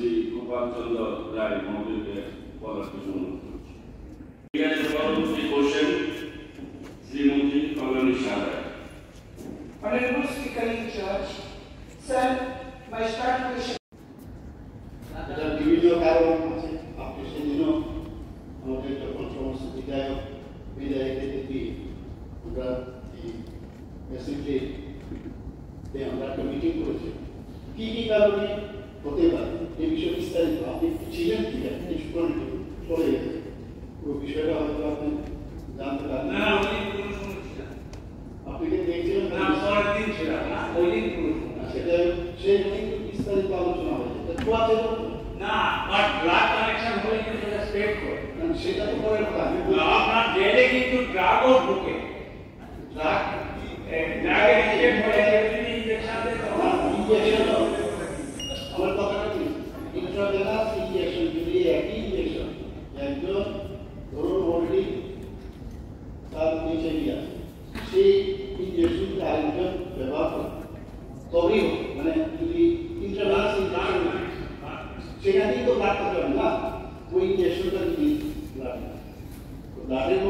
শ্রী গোপাল চন্দ্র রায় মহোদয়কে বলার কিছু অনুরোধ করছি। ঠিক আছে, পরবর্তী question Shrimati Kalyani Shah Roy. Honorable Speaker in Charge, sir, my start question. বিভিন্ন কারণ আছে, আপনি সেদিন আমাদের যখন সমস্ত বিদায়কে আমরা এই অ্যাসেম্বলিতে আমরা একটা মিটিং করেছি, কি কি কারণে হতে পারে এই বিষয়ে বিস্তারিত আপনি ছিলেন কি কিছু চলে গেছে পুরো বিষয়টা হয়তো আপনি জানতে পারেন না। আপনি কি দেখছিলেন না? পরের দিন ছিল না, ওই দিন সেটা সেই কিন্তু বিস্তারিত আলোচনা হয়েছে না, বাট ব্লাড কানেকশন হলে কিন্তু সেটা স্প্রেড করে, সেটা তো পরের কথা। আপনার জেলে কিন্তু ড্রাগও ঢোকে, ড্রাগের ইনজেকশন হয়ে যদি ইনজেকশন দেয় তখন ইনজেকশন আমার কথাটা কি ইন্ট্রাভেনাস ইনজেকশন যদি একই ইনজেকশন একজন ধরুন অলরেডি তার নিচে গিয়ে সেই ইনজেকশন আরেকজন ব্যবহার করে তবেই মানে যদি ইন্ট্রাভেনাস ইনজেকশন সেখানেই তো ব্লাডটা যাবে না, ওই ইনজেকশনটা যদি ব্লাডের